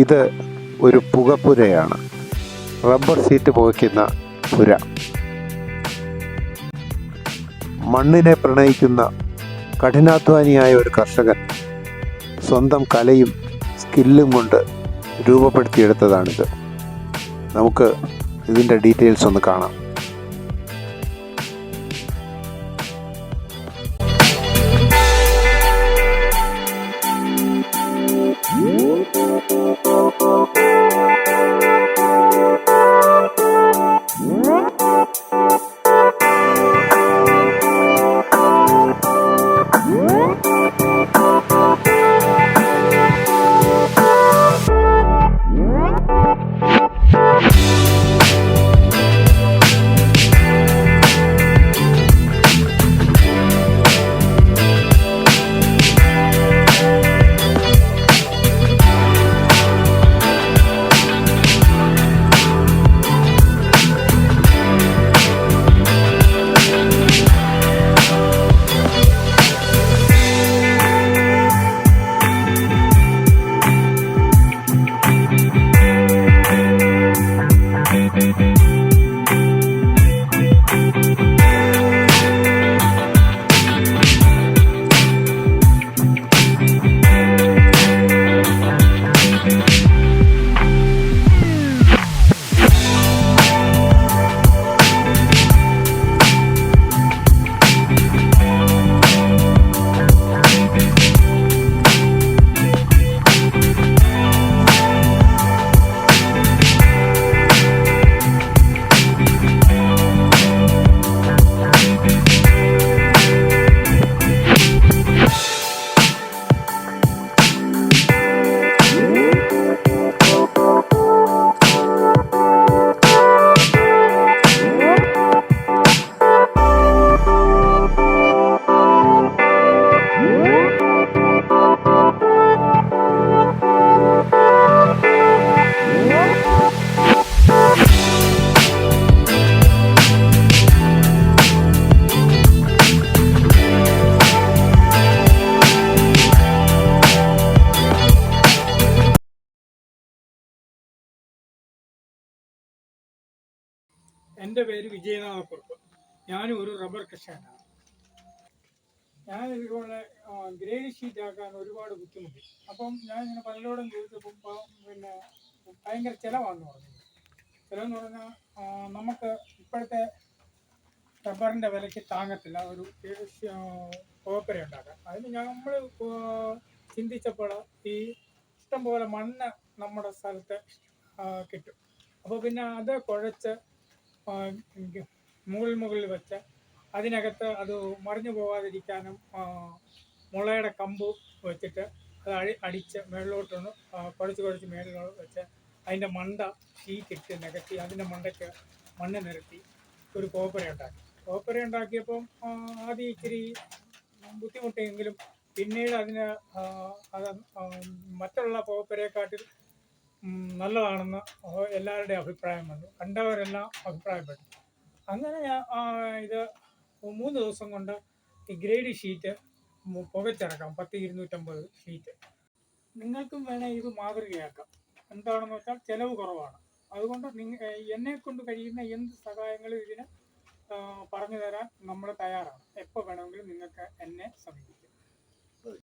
ഇത് ഒരു പുകപ്പുരയാണ്. Rubber sheet പുകയ്ക്കുന്ന പുര. മണ്ണിനെ പ്രണയിക്കുന്ന കഠിനാധ്വാനിയായ ഒരു കർഷകൻ സ്വന്തം കലയും സ്കില്ലും കൊണ്ട് രൂപപ്പെടുത്തിയെടുത്തതാണിത്. നമുക്ക് ഇതിൻ്റെ ഡീറ്റെയിൽസ് ഒന്ന് കാണാം. എൻ്റെ പേര് വിജയനാഥക്കുറുപ്പ്. ഞാനും ഒരു റബ്ബർ കർഷകനാണ്. ഞാൻ ഇതുപോലെ ഗ്രേഡ് ഷീറ്റ് ആക്കാൻ ഒരുപാട് ബുദ്ധിമുട്ടി. അപ്പം ഞാൻ ഇങ്ങനെ പലരോടും ചോദിച്ചപ്പോൾ പിന്നെ ഭയങ്കര ചിലവാണെന്ന് പറഞ്ഞു. ചിലവെന്ന് പറഞ്ഞാൽ നമുക്ക് ഇപ്പോഴത്തെ റബ്ബറിൻ്റെ വിലയ്ക്ക് താങ്ങത്തില്ല ഒരു കോപ്പര ഉണ്ടാക്കാൻ. അതിന് നമ്മൾ ചിന്തിച്ചപ്പോൾ ഈ ഇഷ്ടംപോലെ മണ്ണ് നമ്മുടെ സ്ഥലത്ത് കിട്ടും. അപ്പോൾ പിന്നെ അത് കുഴച്ച് മുകളിൽ വെച്ച് അതിനകത്ത് അത് മറിഞ്ഞു പോകാതിരിക്കാനും മുളയുടെ കമ്പ് വെച്ചിട്ട് അത് അടിച്ച് മേളിലോട്ടൊന്ന് കുഴച്ച് മേളിലോട്ട് വെച്ച് അതിൻ്റെ മണ്ട ഷീറ്റിട്ട് നികത്തി അതിൻ്റെ മണ്ടയ്ക്ക് മണ്ണ് നിരത്തി ഒരു കോപ്പര ഉണ്ടാക്കിയപ്പം ആദ്യം ഇച്ചിരി ബുദ്ധിമുട്ടെങ്കിലും പിന്നീട് അതിന് അത് മറ്റുള്ള കോപ്പരയെക്കാട്ടിൽ നല്ലതാണെന്ന് എല്ലാവരുടെയും അഭിപ്രായം വന്നു. കണ്ടവരെല്ലാം അഭിപ്രായപ്പെട്ടു. അങ്ങനെ ഞാൻ ഇത് 3 ദിവസം കൊണ്ട് ഈ ഗ്രേഡ് ഷീറ്റ് പുകച്ചിറക്കാം. 10-250 ഷീറ്റ്. നിങ്ങൾക്കും വേണേൽ ഇത് മാതൃകയാക്കാം. എന്താണെന്ന് വെച്ചാൽ ചിലവ് കുറവാണ്. അതുകൊണ്ട് എന്നെക്കൊണ്ട് കഴിയുന്ന എന്ത് സഹായങ്ങളും ഇതിന് പറഞ്ഞു തരാൻ നമ്മൾ തയ്യാറാണ്. എപ്പോൾ വേണമെങ്കിലും നിങ്ങൾക്ക് എന്നെ സമീപിക്കാം.